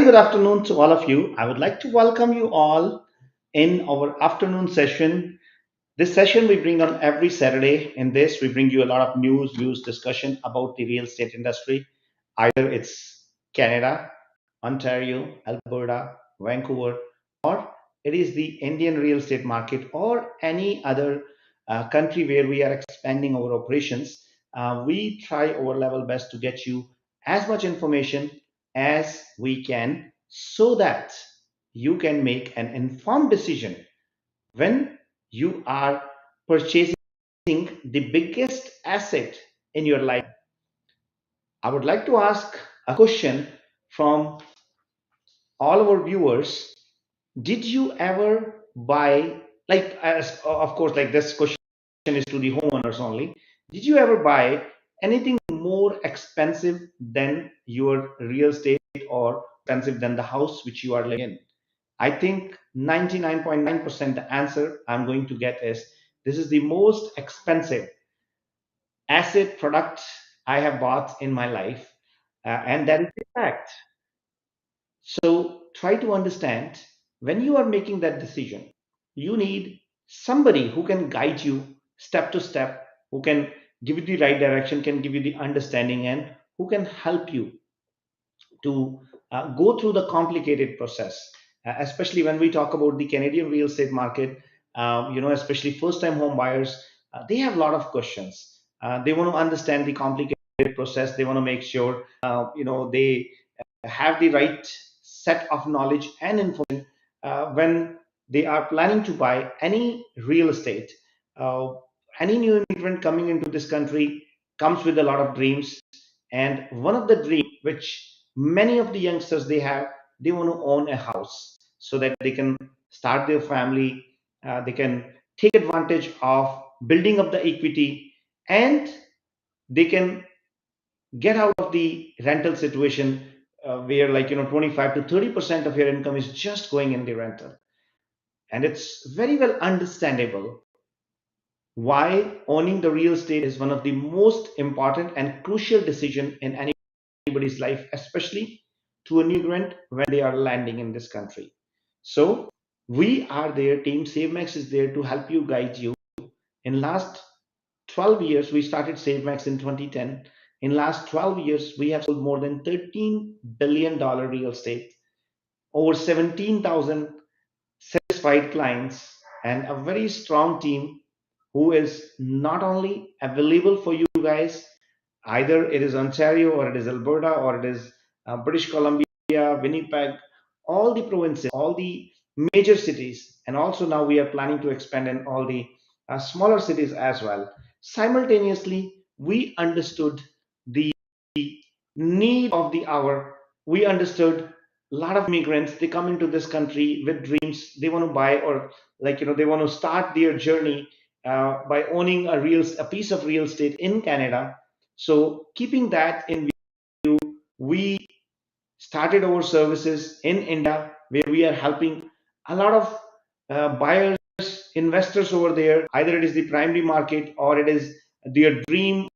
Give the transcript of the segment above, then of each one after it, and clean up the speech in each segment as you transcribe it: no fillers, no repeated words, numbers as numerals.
good afternoon to all of you. I would like to welcome you all in our afternoon session. This session we bring on every Saturday. In this, we bring you a lot of news, views, discussion about the real estate industry. Either it's Canada, Ontario, Alberta, Vancouver, or it is the Indian real estate market or any other country where we are expanding our operations. We try our level best to get you as much information as we can so that you can make an informed decision when you are purchasing the biggest asset in your life. I would like to ask a question from all our viewers. Did you ever buy, like, as of course, like this question is to the homeowners only. Did you ever buy anything more expensive than your real estate or expensive than the house which you are living in? I think 99.9% the answer I'm going to get is this is the most expensive asset product I have bought in my life. And that is the fact. So try to understand when you are making that decision, you need somebody who can guide you step to step, who can give you the right direction, can give you the understanding, and who can help you to go through the complicated process. Especially when we talk about the Canadian real estate market, especially first time home buyers, they have a lot of questions. They want to understand the complicated process. They want to make sure, they have the right set of knowledge and information when they are planning to buy any real estate. Uh, any new immigrant coming into this country comes with a lot of dreams, and one of the dream which many of the youngsters they want to own a house so that they can start their family, they can take advantage of building up the equity, and they can get out of the rental situation where, like, 25 to 30% of your income is just going in the rental. And it's very well understandable why owning the real estate is one of the most important and crucial decision in anybody's life, especially to an immigrant when they are landing in this country. So we are there, team SaveMax is there to help you, guide you. In last 12 years, we started SaveMax in 2010. In last 12 years, we have sold more than $13 billion real estate, over 17,000 satisfied clients, and a very strong team who is not only available for you guys, either it is Ontario or it is Alberta or it is British Columbia, Winnipeg, all the provinces, all the major cities, and also now we are planning to expand in all the smaller cities as well. Simultaneously, we understood the need of the hour. We understood a lot of migrants, they come into this country with dreams. They want to buy, or, like, they want to start their journey by owning a piece of real estate in Canada. So keeping that in view, we started our services in India, where we are helping a lot of buyers, investors over there. Either it is the primary market or it is their dream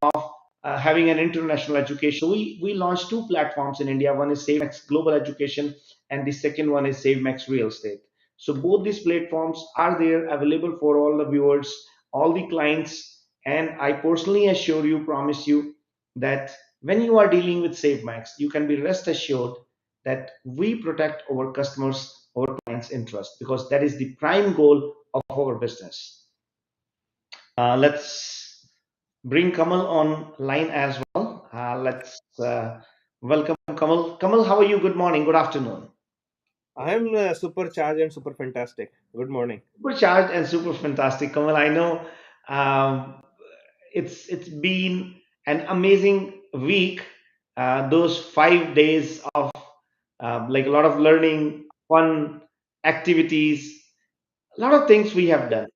of having an international education. So we launched two platforms in India. One is SaveMax Global Education, and the second one is SaveMax Real Estate. So both these platforms are there available for all the viewers, all the clients. And I personally assure you, promise you, that when you are dealing with SaveMax, you can be rest assured that we protect our customers, our clients' interest, because that is the prime goal of our business. Let's bring Kamal on line as well. Let's welcome Kamal. Kamal, how are you? Good morning, good afternoon. I'm supercharged and super fantastic. Good morning. Super charged and super fantastic, Kamal. I know um, it's been an amazing week. Those 5 days of like a lot of learning, fun activities, a lot of things we have done.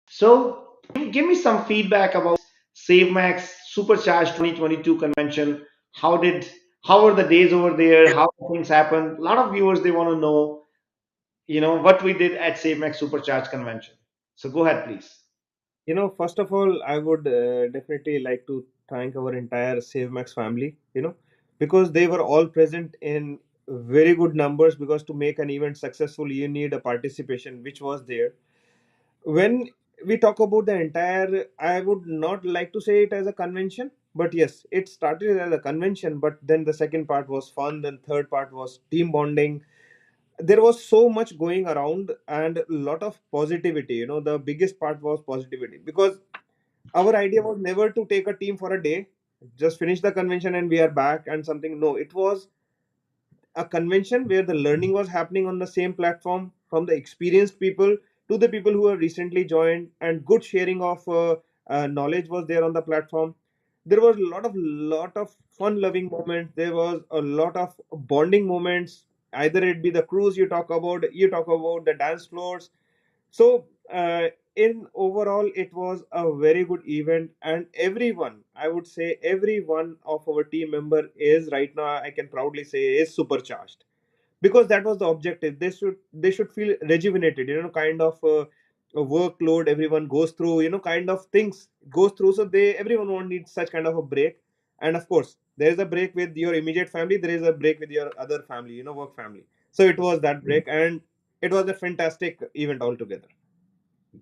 So give me some feedback about SaveMax Supercharged 2022 convention. How were the days over there? How things happened? A lot of viewers, they want to know, what we did at SaveMax Supercharged convention. So go ahead, please. First of all, I would definitely like to thank our entire SaveMax family, because they were all present in very good numbers, because to make an event successful, you need a participation, which was there. When we talk about the entire, I would not like to say it as a convention, but yes, it started as a convention, but then the second part was fun, then third part was team bonding. There was so much going around and a lot of positivity. The biggest part was positivity, because our idea was never to take a team for a day, just finish the convention and we are back and something. No, it was a convention where the learning was happening on the same platform, from the experienced people to the people who have recently joined, and good sharing of knowledge was there on the platform. There was a lot of fun loving moments. There was a lot of bonding moments. Either it be the cruise you talk about the dance floors. So, in overall, it was a very good event, and everyone, I would say, every one of our team member is right now, I can proudly say, is supercharged, because that was the objective. They should feel rejuvenated. Kind of a workload everyone goes through. Kind of things goes through. So everyone won't need such kind of a break. And of course, there is a break with your immediate family. There is a break with your other family. Work family. So it was that break, and it was a fantastic event altogether.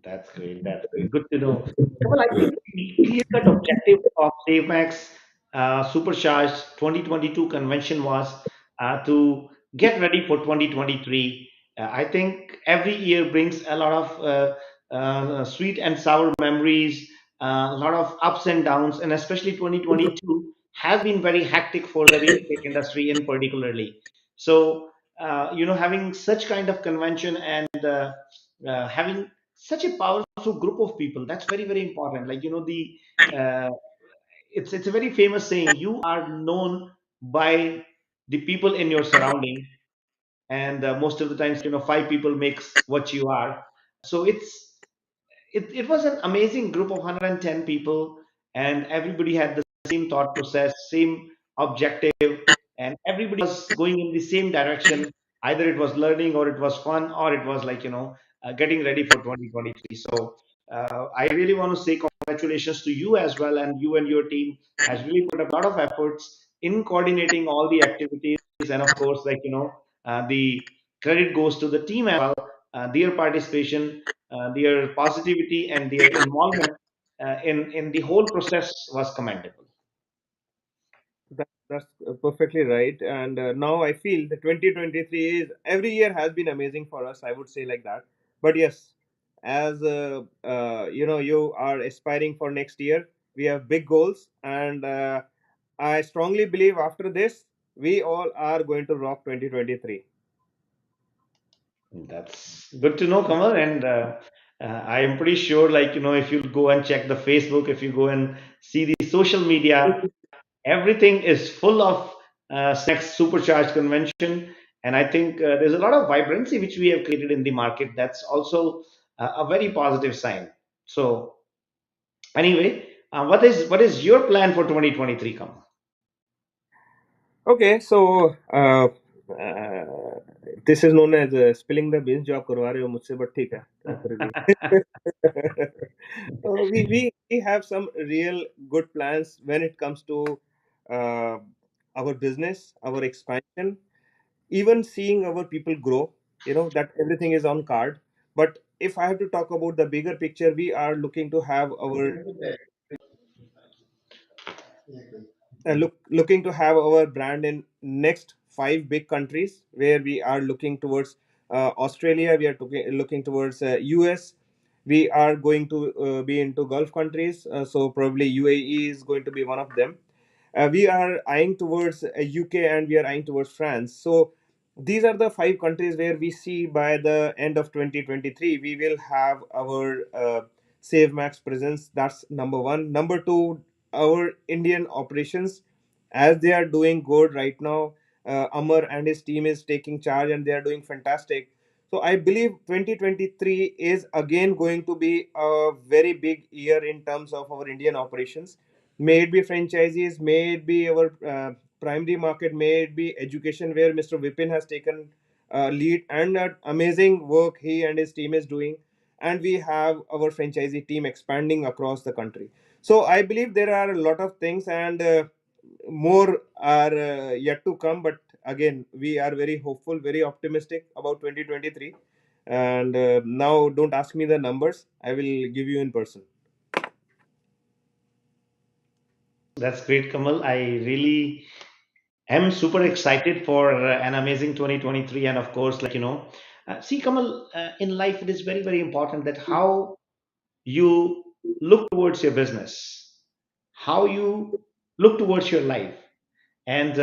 That's great. That's great. Good to know. Well, I think the clear-cut objective of SaveMax Supercharged 2022 convention was to get ready for 2023. I think every year brings a lot of sweet and sour memories, a lot of ups and downs, and especially 2022 has been very hectic for the real estate industry in particularly. So, having such kind of convention and having such a powerful group of people, that's very very important. Like the uh, it's a very famous saying, you are known by the people in your surrounding, and most of the times five people makes what you are. So it was an amazing group of 110 people, and everybody had the same thought process, same objective, and everybody was going in the same direction. Either it was learning, or it was fun, or it was like getting ready for 2023. So I really want to say congratulations to you as well, and you and your team has really put a lot of efforts in coordinating all the activities. And of course, the credit goes to the team as well. Their participation, their positivity, and their involvement in the whole process was commendable. That's perfectly right. And now I feel the 2023 is, every year has been amazing for us. I would say like that. But yes, as you are aspiring for next year, we have big goals, and I strongly believe after this, we all are going to rock 2023. That's good to know, Kamal. And I am pretty sure, if you go and check the Facebook, if you go and see the social media, everything is full of next supercharged convention. And I think there's a lot of vibrancy which we have created in the market. That's also a very positive sign. So, anyway, what is your plan for 2023, Kamal? Okay, so this is known as spilling the beans, जो आप करवा रहे हो मुझसे, but ठीक है, क्या करोगे? We have some real good plans when it comes to uh, our business, our expansion, even seeing our people grow. That everything is on card. But if I have to talk about the bigger picture, we are looking to have our looking to have our brand in next five big countries, where we are looking towards Australia, we are looking towards US, we are going to be into Gulf countries, so probably UAE is going to be one of them. We are eyeing towards UK, and we are eyeing towards France. So these are the five countries where we see by the end of 2023 we will have our Save Max presence. That's number one. Number two, our Indian operations, as they are doing good right now. Amar and his team is taking charge, and they are doing fantastic. So I believe 2023 is again going to be a very big year in terms of our Indian operations. May it be franchisees, may it be our primary market, may it be education, where Mr. Vipin has taken lead, and amazing work he and his team is doing. And we have our franchisee team expanding across the country. So I believe there are a lot of things, and more are yet to come. But again, we are very hopeful, very optimistic about 2023. And now, don't ask me the numbers. I will give you in person. That's great, Kamal. I really am super excited for an amazing 2023. And of course, see, Kamal, in life, it is very, very important that how you look towards your business, how you look towards your life. And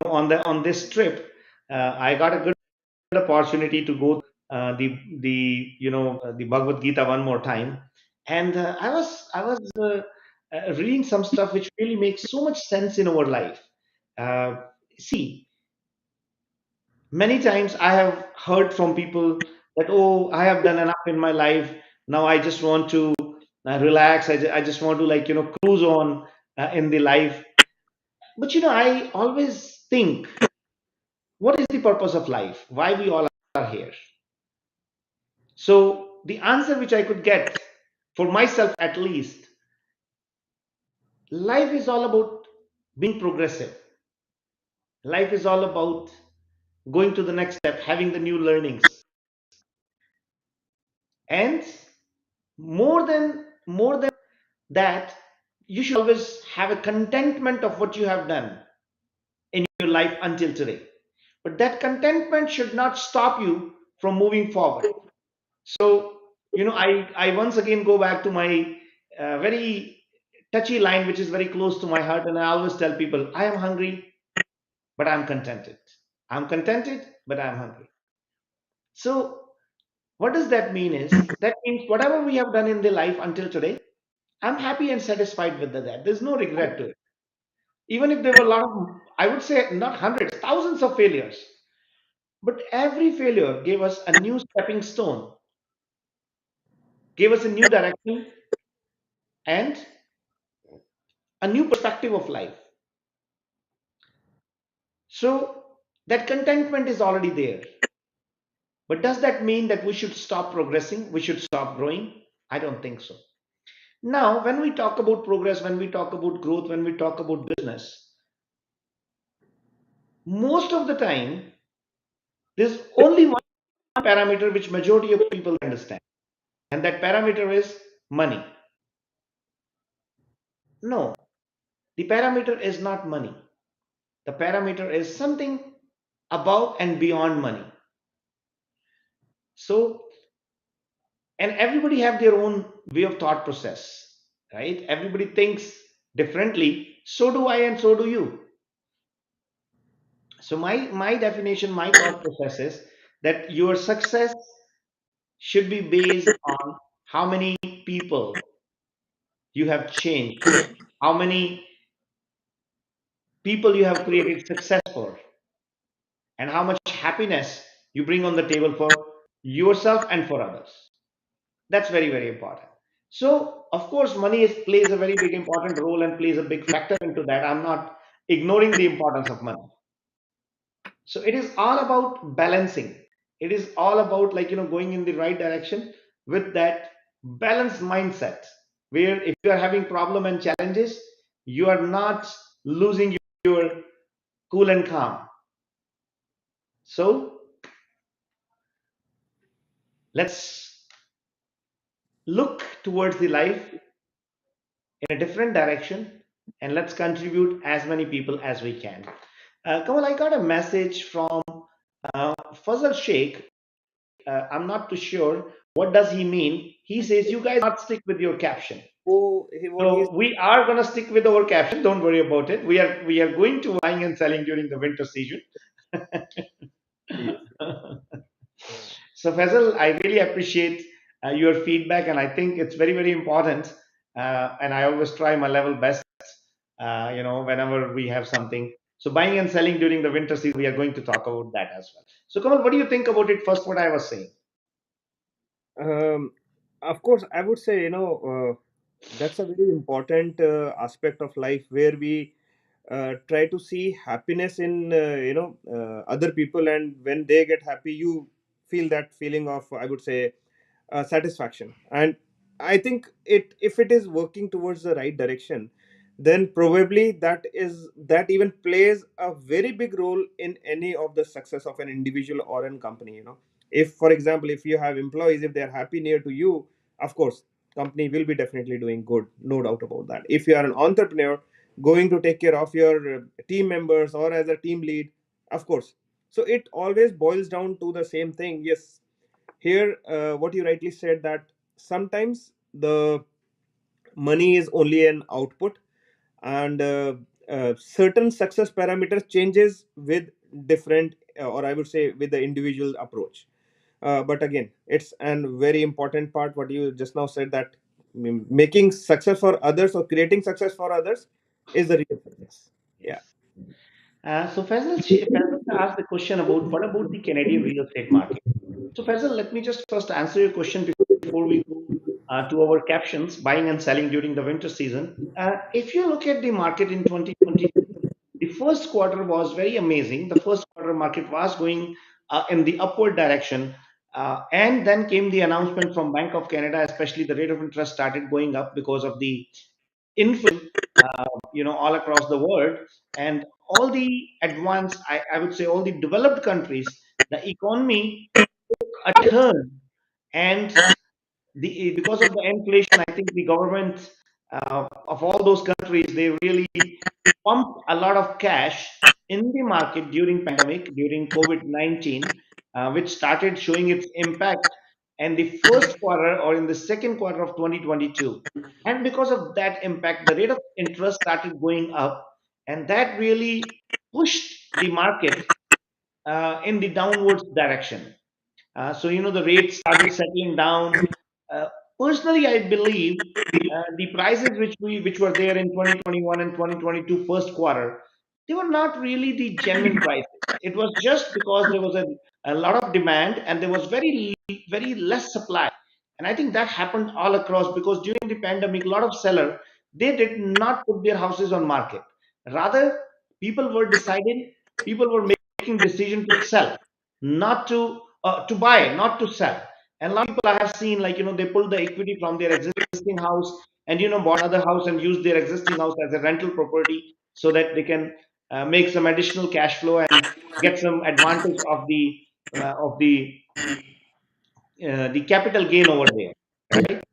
on this trip, I got a good opportunity to go the Bhagavad Gita one more time, and I was reading some stuff which really makes so much sense in our life. Uh, See, many times I have heard from people that, oh, I have done enough in my life. Now I just want to relax. I just want to cruise on in the life. But I always think, what is the purpose of life? Why we all are here? So the answer which I could get for myself at least, life is all about being progressive. Life is all about going to the next step, having the new learnings. And more than that, you should always have a contentment of what you have done in your life until today. But that contentment should not stop you from moving forward. So, I once again go back to my very touchy line, which is very close to my heart. And I always tell people, I am hungry, but I'm contented. I'm contented, but I'm hungry. So, what does that mean is that means whatever we have done in the life until today, I'm happy and satisfied with that. There's no regret to it. Even if there were a lot of, I would say not hundreds, thousands of failures, but every failure gave us a new stepping stone, gave us a new direction and a new perspective of life. So that contentment is already there. But does that mean that we should stop progressing? We should stop growing? I don't think so. Now, when we talk about progress, when we talk about growth, when we talk about business, most of the time, there's only one parameter which majority of people understand, and that parameter is money. No, the parameter is not money. The parameter is something above and beyond money. So, and everybody have their own way of thought process, right? Everybody thinks differently. So do I, and so do you. So my definition, my thought process is that your success should be based on how many people you have changed, how many people you have created success for, and how much happiness you bring on the table for yourself and for others. That's very, very important. So, of course, money plays a very big important role and plays a big factor into that. I'm not ignoring the importance of money. So, it is all about balancing. It is all about going in the right direction with that balanced mindset, where if you are having problem and challenges, you are not losing your cool and calm. So, let's look towards the life in a different direction and let's contribute as many people as we can. Kamal, I got a message from Fazal Sheikh. I'm not too sure what does he mean. He says you guys not stick with your caption. Oh, what he is. So we are gonna stick with our caption. Don't worry about it. We are going to buying and selling during the winter season. Yes. So Faisal, I really appreciate your feedback, and I think it's very, very important. And I always try my level best, whenever we have something. So buying and selling during the winter season, we are going to talk about that as well. So Kamal, what do you think about it first, what I was saying? Um, of course, I would say, that's a very important aspect of life where we try to see happiness in, other people, and when they get happy, you feel that feeling of, I would say, satisfaction. And I think it if it is working towards the right direction, then probably that even plays a very big role in any of the success of an individual or an company. If, for example, if you have employees, if they are happy near to you, of course company will be definitely doing good, no doubt about that. If you are an entrepreneur going to take care of your team members or as a team lead, of course. So it always boils down to the same thing. Yes, here what you rightly said, that sometimes the money is only an output, and certain success parameters changes with different, or I would say with the individual approach. But again, it's a very important part what you just now said, that making success for others or creating success for others is the real success. Yeah. Yes. So Faisal asked the question about what about the Canadian real estate market? So Faisal, let me just first answer your question before we go to our captions, buying and selling during the winter season. If you look at the market in 2022, the first quarter was very amazing. The first quarter market was going in the upward direction. And then came the announcement from Bank of Canada, especially the rate of interest started going up because of the inflation, all across the world. And all the advanced, I would say all the developed countries, the economy a turn. And because of the inflation, I think the government of all those countries, they really pumped a lot of cash in the market during pandemic, during COVID-19, which started showing its impact in the first quarter or in the second quarter of 2022. And because of that impact, the rate of interest started going up, and that really pushed the market in the downwards direction. The rates started settling down. Uh, Personally, I believe the prices which were there in 2021 and 2022 first quarter, they were not really the genuine prices. It was just because there was a lot of demand and there was very less supply. And I think that happened all across because during the pandemic, a lot of seller, they did not put their houses on market. Rather, people were deciding, people were making decision to sell, not to buy, not to sell. And a lot of people I have seen, like, they pull the equity from their existing house and, bought another house and use their existing house as a rental property so that they can make some additional cash flow and get some advantage of the capital gain over there, right?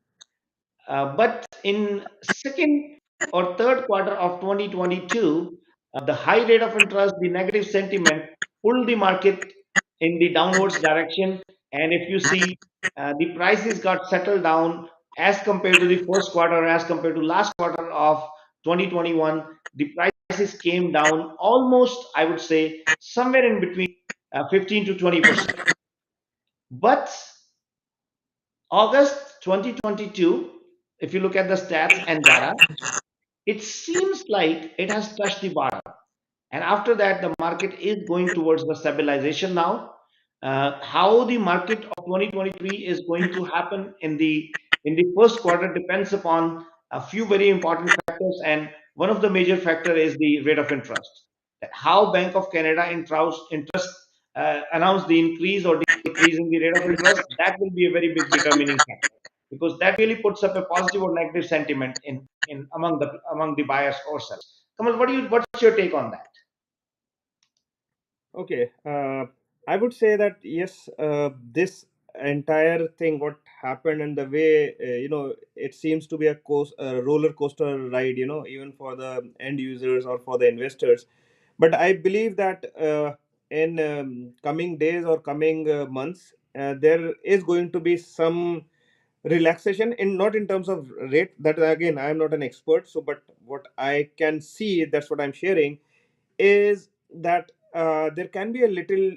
But in second or third quarter of 2022, the high rate of interest, the negative sentiment pulled the market in the downwards direction. And if you see, the prices got settled down as compared to the first quarter, as compared to last quarter of 2021. The prices came down almost, I would say, somewhere in between 15 to 20%. But August 2022, if you look at the stats and data, it seems like it has touched the bottom. And after that, the market is going towards the stabilization now. How the market of 2023 is going to happen in the first quarter depends upon a few very important factors, and one of the major factor is the rate of interest. How Bank of Canada interest announced the increase or decrease in the rate of interest, that will be a very big determining factor because that really puts up a positive or negative sentiment in among the buyers or sellers. Kamal, what's your take on that? Okay, I would say that yes, this entire thing, what happened, and the way it seems to be a roller coaster ride. Even for the end users or for the investors. But I believe that in coming days or coming months, there is going to be some relaxation, in not in terms of rate. That again, I am not an expert, so but what I can see, that's what I'm sharing, is that there can be a little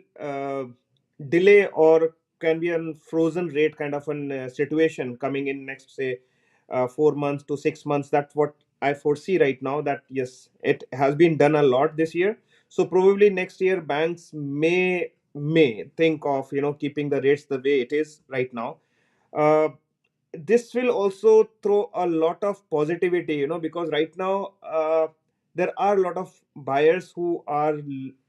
delay, or can be a frozen rate kind of an situation coming in next, say, 4 months to 6 months. That's what I foresee right now, that yes, it has been done a lot this year. So probably next year banks may think of keeping the rates the way it is right now. uh, this will also throw a lot of positivity, because right now there are a lot of buyers who are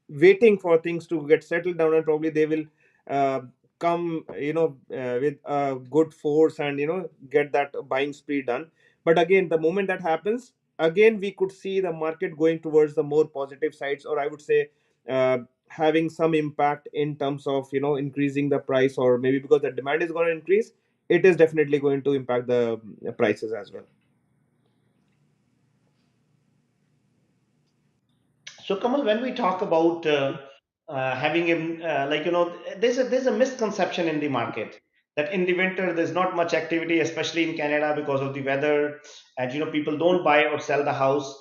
waiting for things to get settled down, and probably they will uh, come with a good force and get that buying spree done. But again, the moment that happens, again we could see the market going towards the more positive sides, or I would say having some impact in terms of increasing the price, or maybe because the demand is going to increase, it is definitely going to impact the prices as well. So, Kamal, when we talk about having a like there's a misconception in the market that in the winter there's not much activity, especially in Canada because of the weather, and people don't buy or sell the house.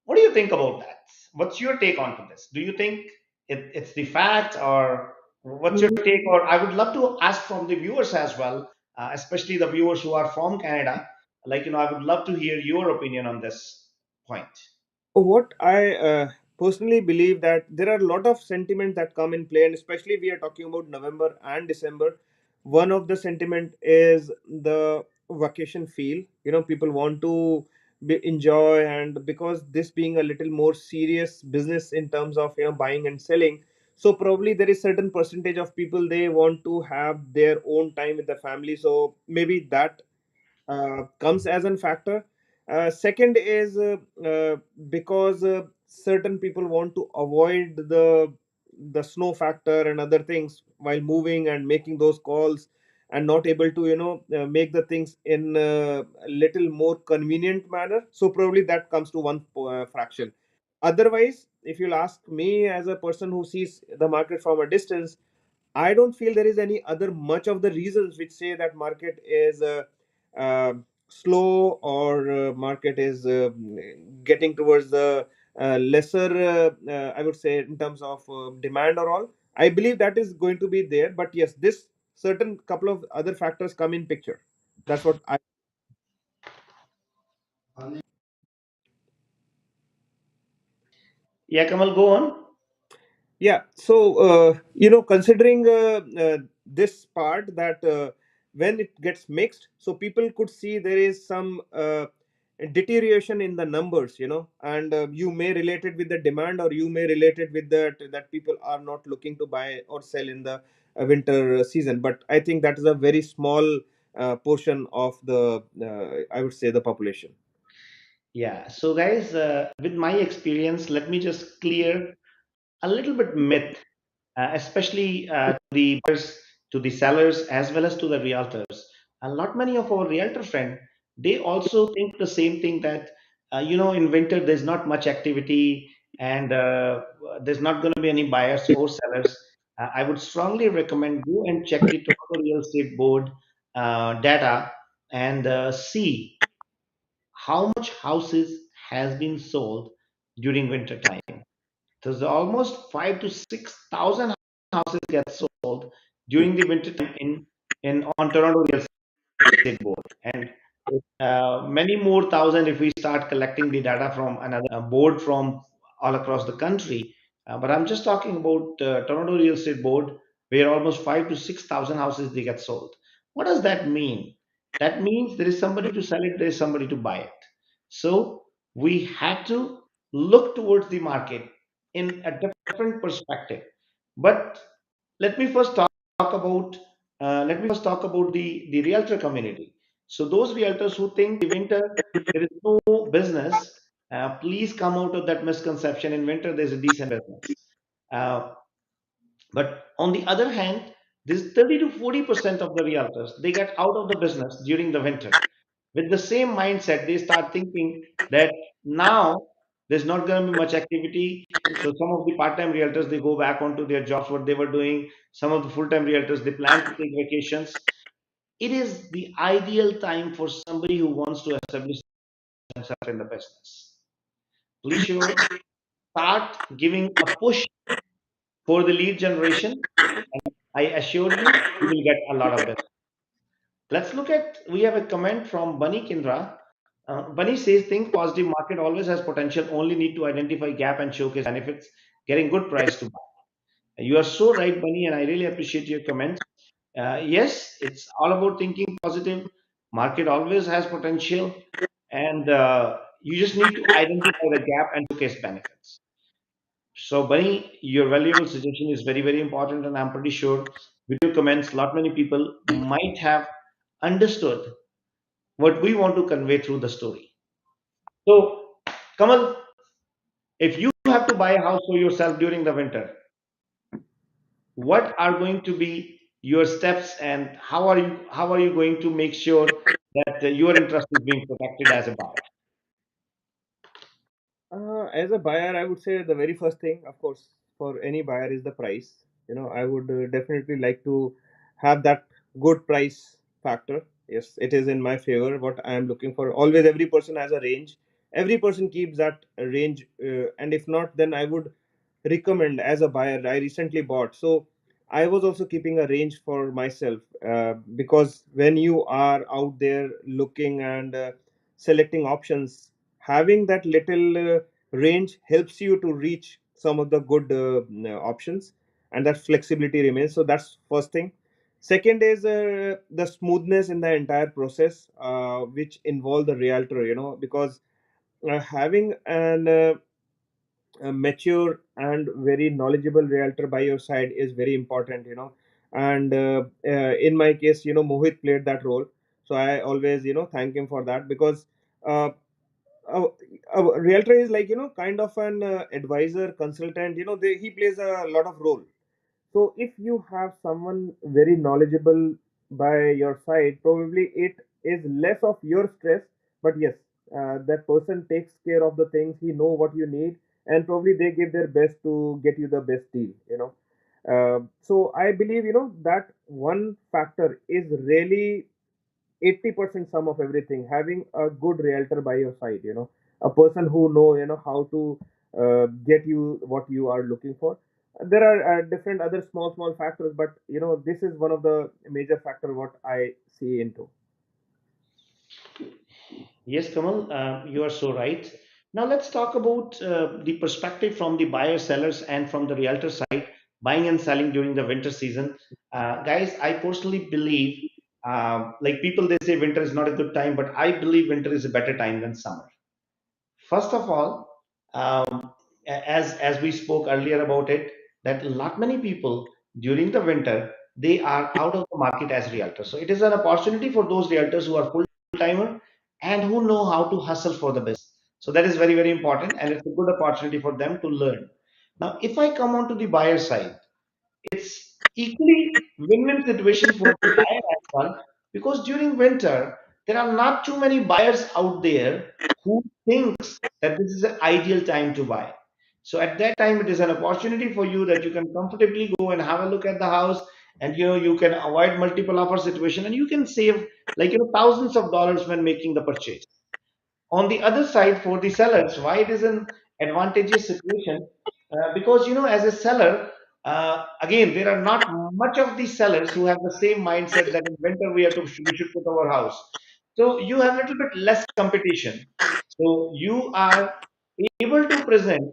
What do you think about that? What's your take on this? Do you think it's the fact, or what's your take? Or I would love to ask from the viewers as well, especially the viewers who are from Canada. I would love to hear your opinion on this point. What I personally believe that there are a lot of sentiments that come in play, and especially we are talking about November and December. One of the sentiment is the vacation feel. People want to enjoy, and because this being a little more serious business in terms of buying and selling, so probably there is certain percentage of people they want to have their own time with the family. So maybe that comes as a factor. Second is because certain people want to avoid the snow factor and other things while moving and making those calls, and not able to make the things in a little more convenient manner. So probably that comes to one fraction. Otherwise, if you'll ask me as a person who sees the market from a distance, I don't feel there is any other much of the reasons which say that market is uh, slow, or market is getting towards the lesser, I would say, in terms of demand or all. I believe that is going to be there, but yes, this certain couple of other factors come in picture. That's what I. Yeah, Kamal, go on. Yeah, so considering this part, that when it gets mixed, so people could see there is some deterioration in the numbers, and you may relate it with the demand, or you may relate it with that people are not looking to buy or sell in the winter season. But I think that is a very small portion of the, I would say, the population. Yeah. So, guys, with my experience, let me just clear a little bit myth, especially to the buyers, to the sellers, as well as to the realtors. A lot many of our realtor friend, they also think the same thing that in winter there's not much activity, and there's not going to be any buyers or sellers. I would strongly recommend go and check the Toronto Real Estate Board data, and see how much houses has been sold during winter time. There's almost 5 to 6 thousand houses get sold during the winter time in on Toronto Real Estate Board, and many more thousand if we start collecting the data from another board from all across the country. But I'm just talking about Toronto Real Estate Board, where almost 5 to 6 thousand houses they get sold. What does that mean? That means there is somebody to sell it, there is somebody to buy it. So we have to look towards the market in a different perspective. But let me first about the realtor community. So those realtors who think the winter there is no business, please come out of that misconception. In winter, there's a decent business. Uh, but on the other hand, this 30 to 40% of the realtors they get out of the business during the winter. With the same mindset, they start thinking that now there's not going to be much activity. So some of the part-time realtors they go back onto their jobs, what they were doing. Some of the full-time realtors they plan to take vacations. It is the ideal time for somebody who wants to establish themselves in the business. Please sure start giving a push for the lead generation. I assure you, you will get a lot of business. Let's look at, we have a comment from Bunny Kindra. Bunny says, think positive, market always has potential, only need to identify gap and showcase benefits, getting good price to buy. You are so right, Bunny, and I really appreciate your comment. Yes, it's all about thinking positive. Market always has potential, and you just need to identify the gap and showcase benefits. So, Bunny, your valuable suggestion is very, very important, and I'm pretty sure with your comments, lot many people might have understood what we want to convey through the story. So, Kamal, if you have to buy a house for yourself during the winter, what are going to be your steps, and how are you going to make sure that your interest is being protected as a buyer? As a buyer, I would say the very first thing, of course, for any buyer is the price. I would definitely like to have that good price factor. Yes, it is in my favor what I am looking for. Always, every person has a range. Every person keeps that range, and if not, then I would recommend as a buyer. I recently bought, so I was also keeping a range for myself, because when you are out there looking and selecting options, having that little range helps you to reach some of the good options, and that flexibility remains. So that's first thing. Second is the smoothness in the entire process, which involve the realtor, because having a mature and very knowledgeable realtor by your side is very important, and in my case, Mohit played that role. So I always, thank him for that, because uh, a, a realtor is like, kind of an advisor consultant, he plays a lot of role. So if you have someone very knowledgeable by your side, probably it is less of your stress. But yes, that person takes care of the things. He know what you need, and probably they give their best to get you the best deal. So I believe, that one factor is really 80% sum of everything. Having a good realtor by your side, a person who know, how to get you what you are looking for. There are different other small factors, but this is one of the major factor what I see into. Yes, Kamal, you are so right. Now let's talk about the perspective from the buyer, sellers, and from the realtor side, buying and selling during the winter season. Guys, I personally believe, like people, they say winter is not a good time, but I believe winter is a better time than summer. First of all, as we spoke earlier about it, that lot many people during the winter they are out of the market as realtors. So it is an opportunity for those realtors who are full timer and who know how to hustle for the business. So that is very very important, and it's a good opportunity for them to learn. Now, if I come on to the buyer side, it's equally win-win situation for the buyer as well, because during winter there are not too many buyers out there who thinks that this is an ideal time to buy. So at that time it is an opportunity for you that you can comfortably go and have a look at the house, and you can avoid multiple offer situation, and you can save like thousands of dollars when making the purchase. On the other side, for the sellers, why it is an advantageous situation? Because as a seller, again, there are not much of the sellers who have the same mindset that in winter we should put our house. So you have a little bit less competition. So you are able to present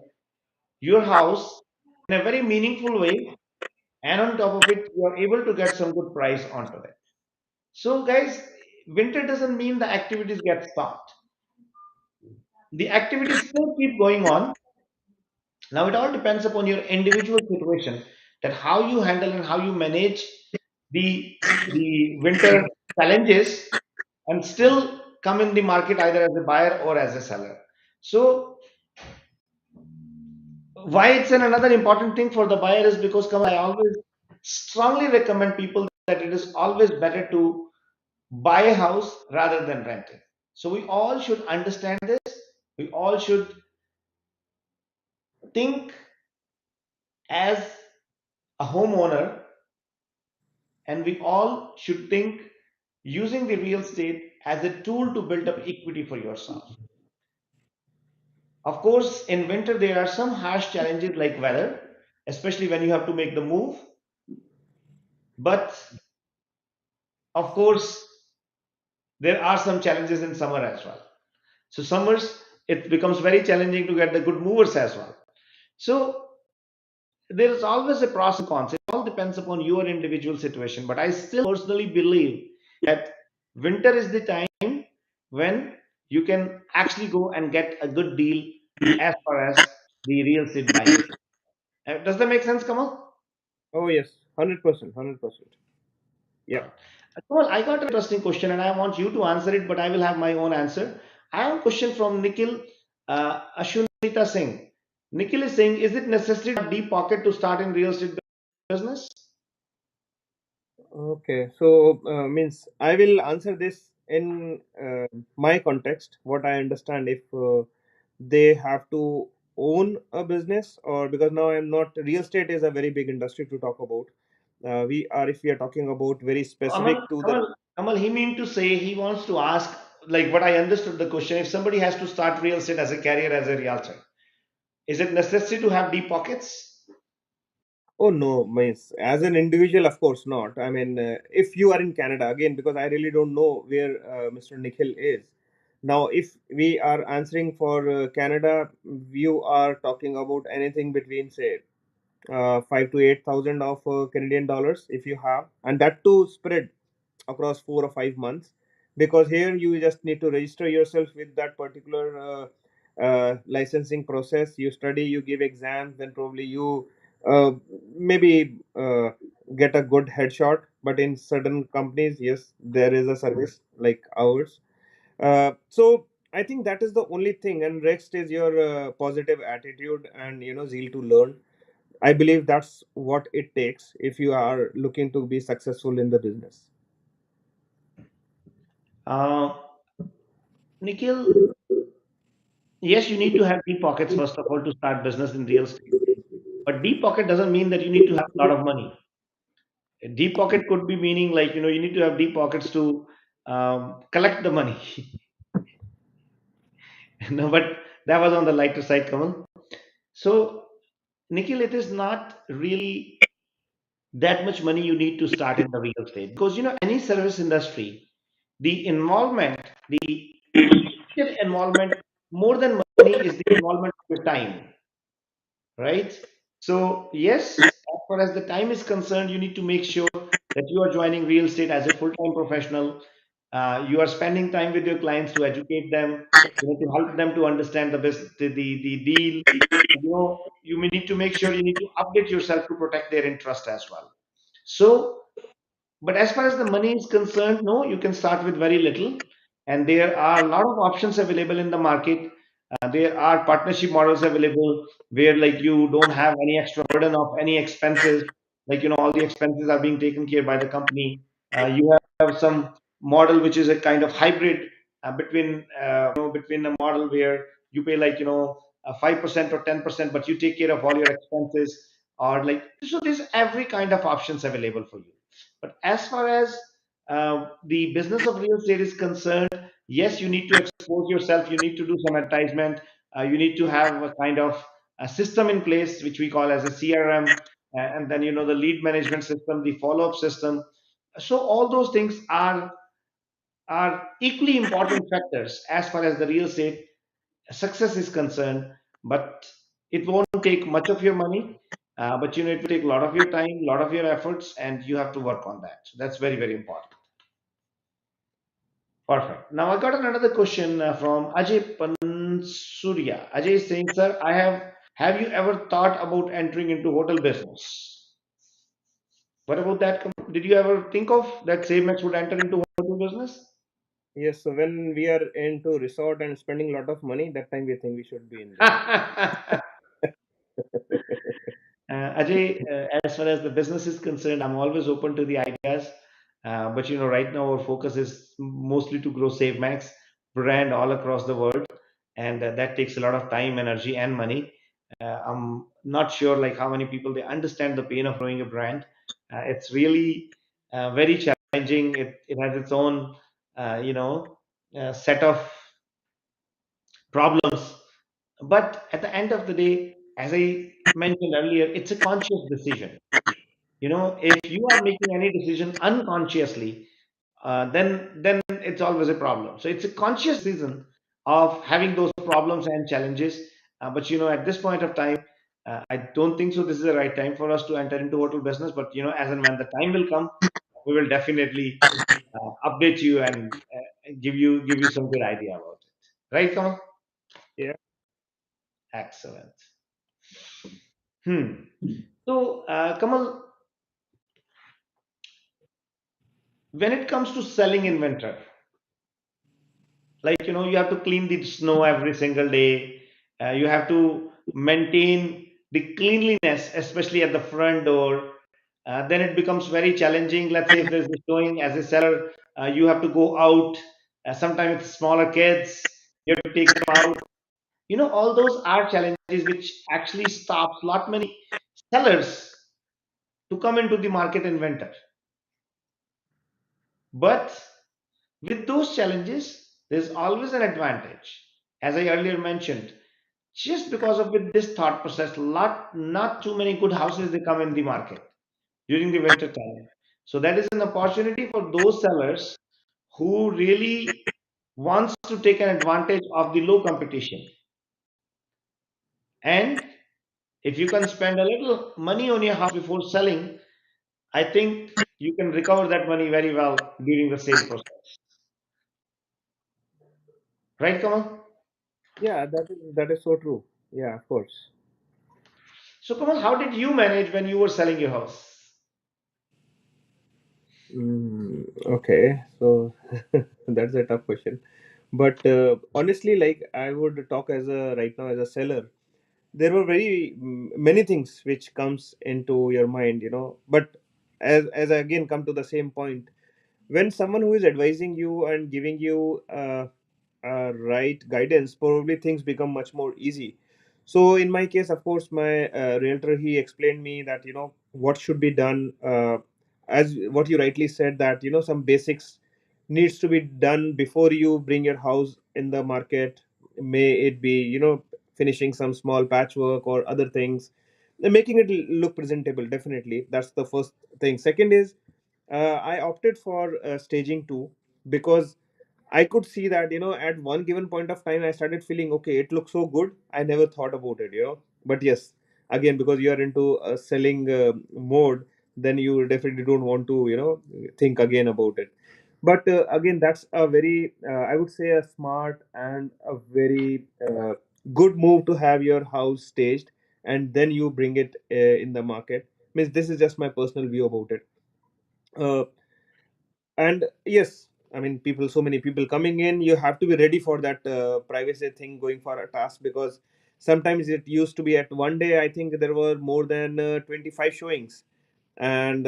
your house in a very meaningful way, and on top of it, you are able to get some good price onto it. So guys, winter doesn't mean the activities get stopped. The activities still keep going on. Now it all depends upon your individual situation, that how you handle and how you manage the winter challenges and still come in the market either as a buyer or as a seller. So why it's another important thing for the buyer is because, Kamal, I always strongly recommend people that it is always better to buy a house rather than rent it. So we all should understand this. We all should think as a homeowner, and we all should think using the real estate as a tool to build up equity for yourself. Of course, in winter there are some harsh challenges like weather, especially when you have to make the move. But of course, there are some challenges in summer as well. So summers it becomes very challenging to get the good movers as well. So there is always a pros and cons. It all depends upon your individual situation. But I still personally believe that winter is the time when you can actually go and get a good deal as far as the real estate buying is. Does that make sense, Kamal? Oh yes, 100%, 100%. All Yeah. right. Kamal, I got an interesting question and I want you to answer it, but I will have my own answer. I have a question from Nikhil. Ashunita Singh. Nikhil is saying, is it necessary to have deep pocket to start in real estate business? Okay, so means I will answer this in my context. What I understand, if they have to own a business, or because now I'm not, real estate is a very big industry to talk about. We are, if we are talking about very Kamal, specific to the. Kamal, he mean to say he wants to ask, like what I understood the question, if somebody has to start real estate as a career as a realtor, is it necessary to have deep pockets? Oh no, means as an individual, of course not. I mean, if you are in Canada, again, because I really don't know where Mr. Nikhil is. Now, if we are answering for Canada, you are talking about anything between, say, 5 to 8 thousand of Canadian dollars if you have, and that too spread across 4 or 5 months. Because here you just need to register yourself with that particular licensing process. You study, you give exams, then probably you maybe get a good headshot. But in certain companies, yes, there is a service like ours. So I think that is the only thing, and rest is your positive attitude and zeal to learn. I believe that's what it takes if you are looking to be successful in the business. Uh, Nikhil, yes, you need to have deep pockets first of all to start business in real estate. But deep pocket doesn't mean that you need to have a lot of money. A deep pocket could be meaning like you need to have deep pockets to collect the money. No, but that was on the lighter side, Kamal. So, Nikhil, it is not really that much money you need to start in the real estate because any service industry, the involvement, the initial involvement more than money is the involvement of your time, right? So, yes, as far as the time is concerned, you need to make sure that you are joining real estate as a full-time professional. You are spending time with your clients to educate them, to help them to understand the business, the deal. You may need to make sure you need to update yourself to protect their interest as well. So, but as far as the money is concerned, no, you can start with very little. And there are a lot of options available in the market. There are partnership models available where like you don't have any extra burden of any expenses. Like, all the expenses are being taken care by the company. You have some model which is a kind of hybrid between a model where you pay like, 5% or 10%, but you take care of all your expenses or like, so there's every kind of options available for you. But as far as the business of real estate is concerned, yes, you need to expose yourself. You need to do some advertisement. You need to have a kind of a system in place, which we call as a CRM, and then the lead management system, the follow-up system. So all those things are equally important factors as far as the real estate success is concerned. But it won't take much of your money. But it will take a lot of your time, a lot of your efforts, and you have to work on that. So that's very, very important. Perfect. Now I got another question from Ajay Pansurya. Ajay is saying, sir, have you ever thought about entering into hotel business? What about that? Did you ever think of that SaveMax would enter into hotel business? Yes, so when we are into resort and spending a lot of money, that time we think we should be in this. Ajay, as far as the business is concerned, I'm always open to the ideas. But right now our focus is mostly to grow SaveMax brand all across the world, and that takes a lot of time, energy, and money. I'm not sure like how many people they understand the pain of growing a brand. It's really very challenging. It has its own set of problems. But at the end of the day, as I mentioned earlier, it's a conscious decision. If you are making any decision unconsciously, then it's always a problem. So it's a conscious decision of having those problems and challenges. But at this point of time, I don't think so. This is the right time for us to enter into hotel business. But as and when the time will come, we will definitely update you and give you some good idea about it. Right, Kamal? Yeah. Excellent. Hmm. So, Kamal, when it comes to selling inventory, like you have to clean the snow every single day. You have to maintain the cleanliness, especially at the front door. Then it becomes very challenging. Let's say if there's a showing as a seller, you have to go out. Sometimes it's smaller kids, you have to take them out. All those are challenges which actually stops lot many sellers to come into the market in winter. But with those challenges, there's always an advantage. As I earlier mentioned, just because of with this thought process, not too many good houses they come in the market during the winter time. So that is an opportunity for those sellers who really wants to take an advantage of the low competition. And if you can spend a little money on your house before selling, I think you can recover that money very well during the sale process. Right, Kamal? Yeah, that is so true. Yeah, of course. So, Kamal, how did you manage when you were selling your house? Okay, so that's a tough question. But honestly, like I would talk as a right now as a seller, there were very many things which comes into your mind, But as I again come to the same point, when someone who is advising you and giving you right guidance, probably things become much more easy. So in my case, of course, my realtor, he explained me that what should be done, as what you rightly said, that some basics needs to be done before you bring your house in the market. May it be finishing some small patchwork or other things, making it look presentable. Definitely, that's the first thing. Second is, I opted for staging two, because I could see that at one given point of time I started feeling, okay, it looks so good. I never thought about it. But yes, again, because you are into a selling mode, then you definitely don't want to think again about it. But again, that's a very I would say a smart and a very good move to have your house staged, and then you bring it in the market. Means this is just my personal view about it. Uh, and yes, I mean, so many people coming in, you have to be ready for that privacy thing going for a task, because sometimes it used to be at one day, I think there were more than 25 showings. And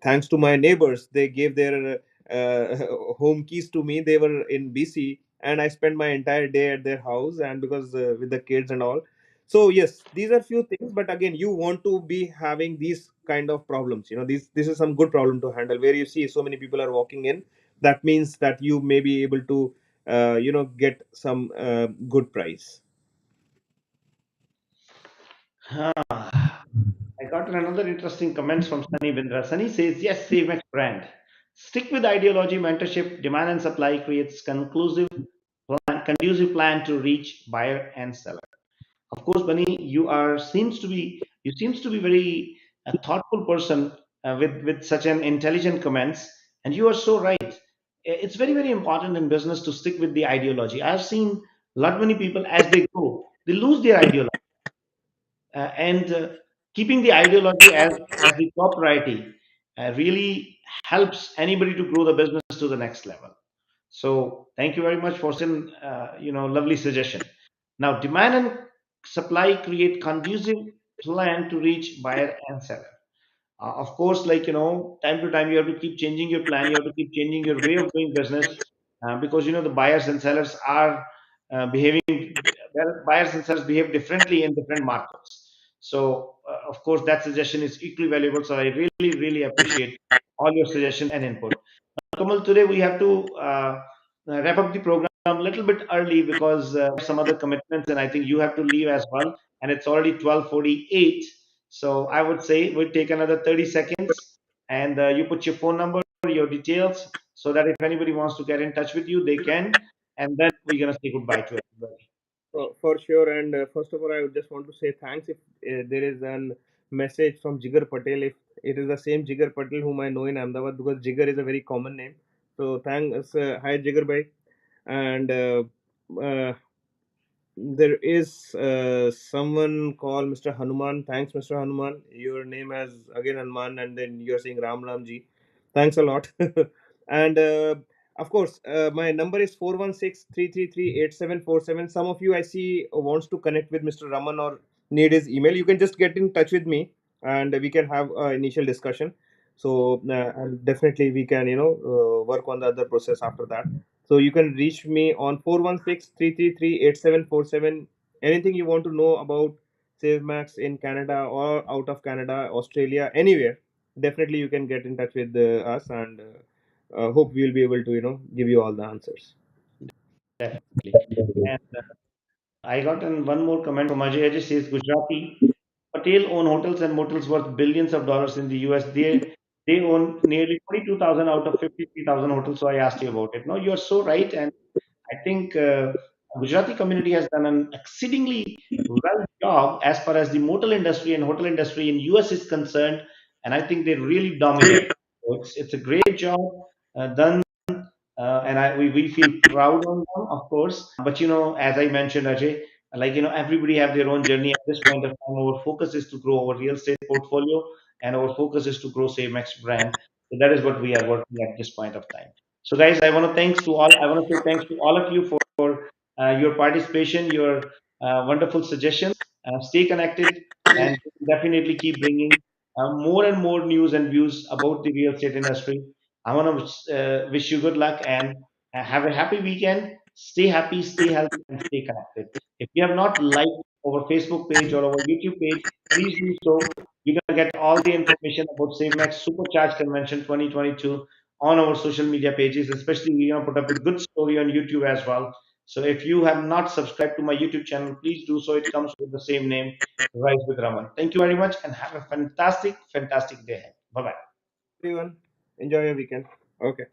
thanks to my neighbors, they gave their home keys to me. They were in BC, and I spent my entire day at their house, and because with the kids and all. So yes, these are few things, but again, you want to be having these kind of problems. This is some good problem to handle, where you see so many people are walking in. That means that you may be able to get some good price. Ah, I got another interesting comments from Sunny Bindra. Sunny says, yes, CMX brand. Stick with ideology, mentorship, demand and supply creates conducive plan to reach buyer and seller. Of course, Bunny, you seems to be very thoughtful person with such an intelligent comments, and you are so right. It's very very important in business to stick with the ideology. I've seen lot many people as they go, they lose their ideology, and keeping the ideology as the top priority really helps anybody to grow the business to the next level. So thank you very much for such an lovely suggestion. Now, demand and supply create conducive plan to reach buyer and seller. Of course, like time to time you have to keep changing your plan. You have to keep changing your way of doing business because the buyers and sellers are behaving. Well, buyers and sellers behave differently in different markets. So, of course, that suggestion is equally valuable. So, I really, really appreciate all your suggestion and input. Kamal, today we have to wrap up the program a little bit early because some other commitments, and I think you have to leave as well. And it's already 12:48. So I would say we'll take another 30 seconds and you put your phone number, your details, so that if anybody wants to get in touch with you, they can. And then we're going to say goodbye to everybody. For sure. And first of all, I would just want to say thanks if there is an message from Jigar Patel. If it is the same Jigar Patel whom I know in Ahmedabad, because Jigar is a very common name. So thanks, hi Jigar bhai. And uh, there is someone called Mr. Hanuman. Thanks, Mr. Hanuman. Your name has again Hanuman, and then you're saying Ram Ramji. Thanks a lot. And Of course, my number is 416-333-8747. Some of you I see wants to connect with Mr. Raman or need his email. You can just get in touch with me and we can have initial discussion. So and definitely we can work on the other process after that. So you can reach me on 416-333-8747. Anything you want to know about SaveMax in Canada or out of Canada, Australia, anywhere, definitely you can get in touch with us, and hope we'll be able to give you all the answers. Definitely. And I got one more comment from Ajay. Ajay says Gujarati Patel own hotels and motels worth billions of dollars in the US. They own nearly 22,000 out of 53,000 hotels. So I asked you about it. No, you're so right. And I think Gujarati community has done an exceedingly well job as far as the motel industry and hotel industry in US is concerned. And I think they really dominate. So it's a great job done, we feel proud on them, of course. But as I mentioned, Ajay, like everybody have their own journey. At this point of time, our focus is to grow our real estate portfolio, and our focus is to grow SaveMax brand. So that is what we are working at this point of time. So, guys, I want to say thanks to all of you for your participation, your wonderful suggestions. Stay connected, and definitely keep bringing more and more news and views about the real estate industry. I want to wish you good luck and have a happy weekend. Stay happy, stay healthy, and stay connected. If you have not liked our Facebook page or our YouTube page, please do so. You're going to get all the information about SaveMax Supercharged Convention 2022 on our social media pages, especially we put up a good story on YouTube as well. So if you have not subscribed to my YouTube channel, please do so. It comes with the same name, Rise with Raman. Thank you very much and have a fantastic, fantastic day ahead. Bye bye. Everyone, enjoy your weekend. Okay.